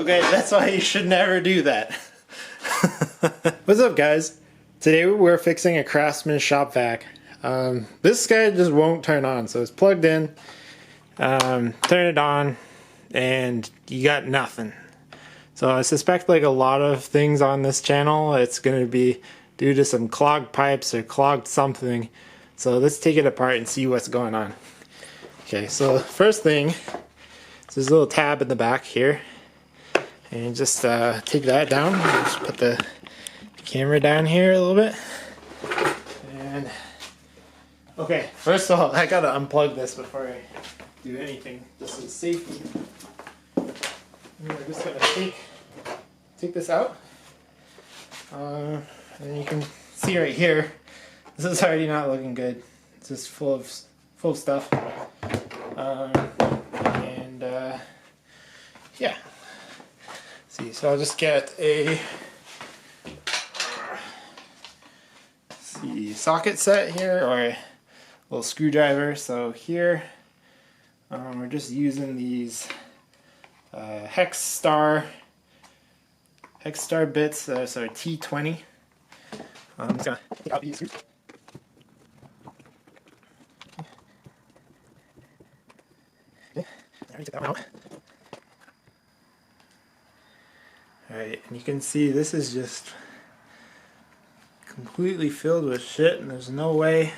Okay, that's why you should never do that. What's up, guys? Today we're fixing a Craftsman shop vac. This guy just won't turn on, so it's plugged in. Turn it on, and you got nothing. So I suspect, like a lot of things on this channel, it's going to be due to some clogged pipes or clogged something. So let's take it apart and see what's going on. Okay, so first thing is this little tab in the back here. And just take that down. Just put the camera down here a little bit. And okay, first of all, I gotta unplug this before I do anything. This is safety. I'm just gonna take this out. And you can see right here, this is already not looking good. It's just full of stuff. Yeah. See, so I'll just get a socket set here, or a little screwdriver. So here we're just using these hex star bits, so T20. I'm just gonna take out these screws. Okay, I already took that one out. Alright, and you can see this is just completely filled with shit, and there's no way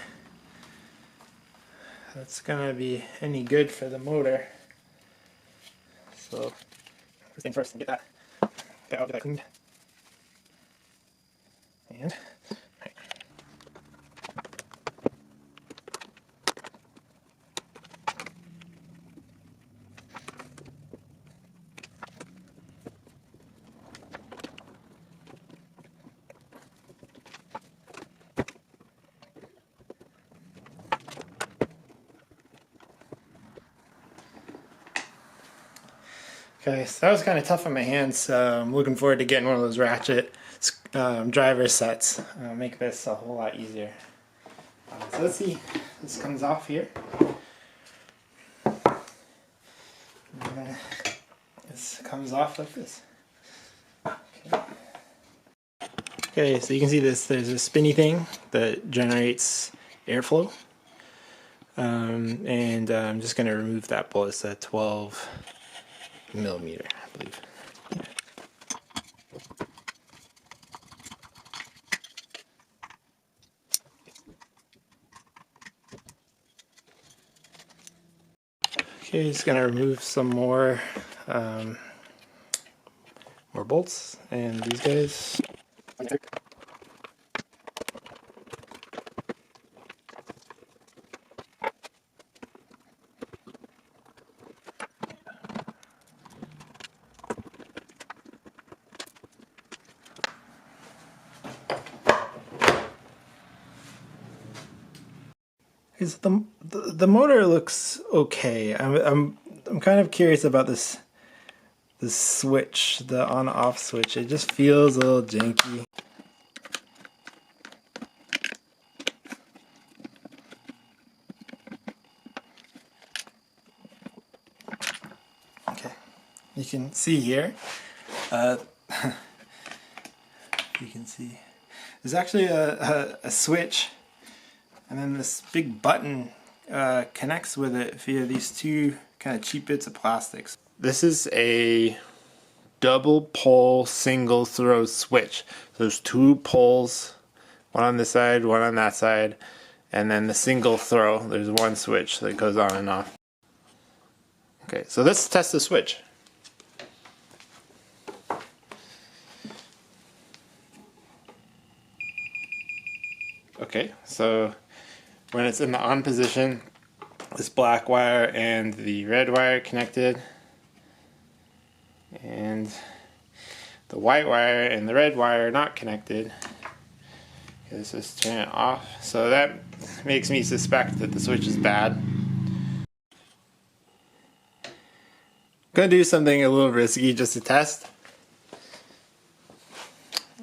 that's gonna be any good for the motor. So, first thing first, get that cleaned. And, right. Okay, so that was kind of tough on my hands. I'm looking forward to getting one of those ratchet driver sets. Make this a whole lot easier. So let's see, this comes off here. And this comes off like this. Okay, so you can see this. There's a spinny thing that generates airflow. And I'm just going to remove that bolt. It's a 12 millimeter, I believe. Okay, just gonna remove some more bolts, and these guys. The motor looks okay. I'm kind of curious about this switch, the on-off switch. It just feels a little janky. Okay, you can see here. You can see there's actually a switch. And then this big button connects with it via these two kind of cheap bits of plastics. This is a double pole single throw switch. So there's two poles, one on this side, one on that side, and then the single throw, there's one switch that goes on and off. Okay, so let's test the switch. Okay, so when it's in the on position, this black wire and the red wire connected, and the white wire and the red wire are not connected. Okay, let's just turn it off. So that makes me suspect that the switch is bad. I'm gonna do something a little risky just to test.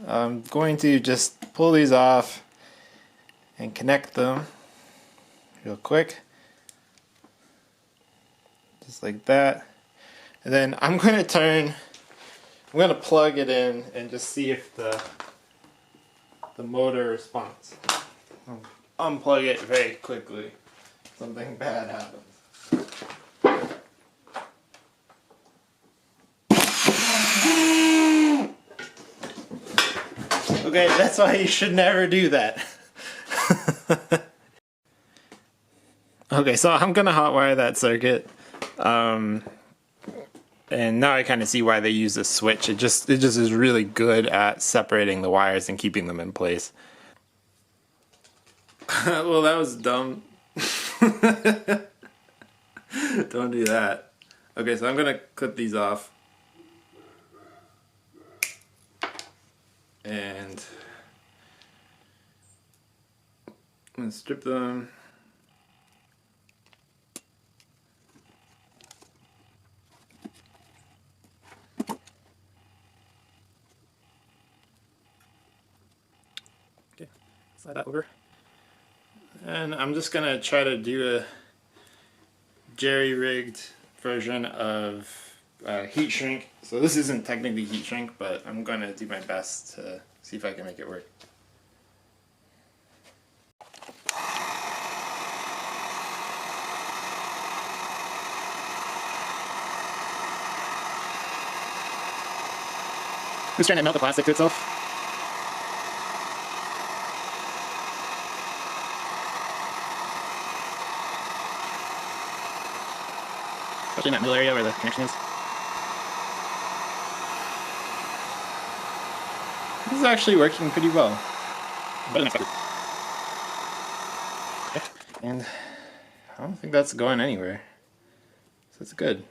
I'm going to just pull these off and connect them real quick, just like that. And then I'm going to turn I'm gonna plug it in and just see if the motor responds. Unplug it very quickly. Something bad happens. Okay, that's why you should never do that. Okay, so I'm gonna hotwire that circuit. And now I kind of see why they use this switch. It just is really good at separating the wires and keeping them in place. Well, that was dumb. Don't do that. Okay, so I'm gonna clip these off. And I'm gonna strip them. Okay, slide that over. And I'm just gonna try to do a jerry-rigged version of heat shrink. So this isn't technically heat shrink, but I'm gonna do my best to see if I can make it work. Who's trying to melt the plastic to itself? Especially in that middle area where the connection is. This is actually working pretty well. Better than expected. Okay. And I don't think that's going anywhere. So it's good.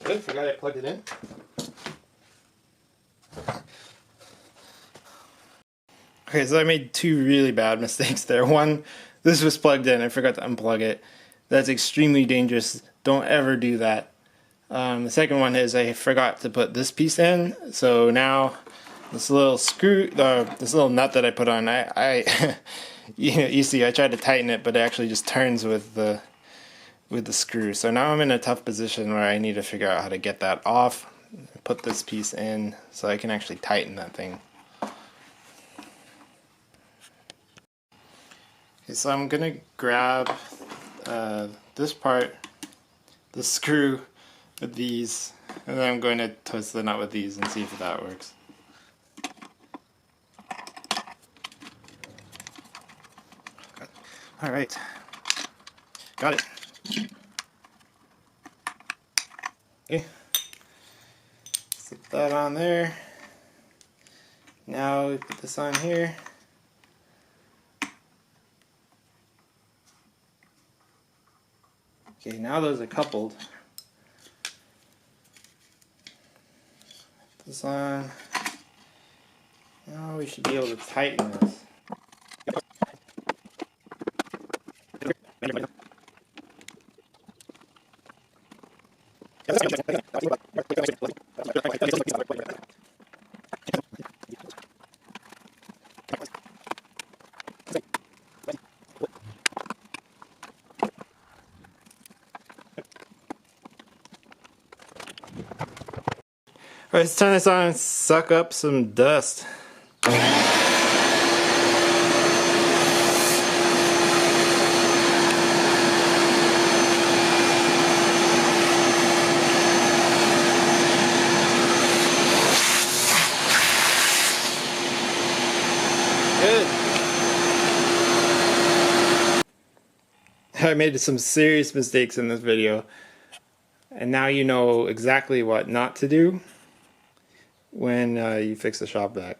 Good, forgot I plugged it in. Okay, so I made two really bad mistakes there. One, this was plugged in, I forgot to unplug it. That's extremely dangerous. Don't ever do that. The second one is I forgot to put this piece in, so now this little screw, this little nut that I put on, you see, I tried to tighten it, but it actually just turns with the screw. So now I'm in a tough position where I need to figure out how to get that off, put this piece in, so I can actually tighten that thing. Okay, so I'm gonna grab this part, the screw with these, and then I'm going to twist the nut with these and see if that works. Alright, got it. Okay, slip that on there. Now we put this on here. Okay, now those are coupled. Put this on. Now we should be able to tighten this. Alright, let's turn this on and suck up some dust. Good. I made some serious mistakes in this video, and now you know exactly what not to do when you fix the shop vac.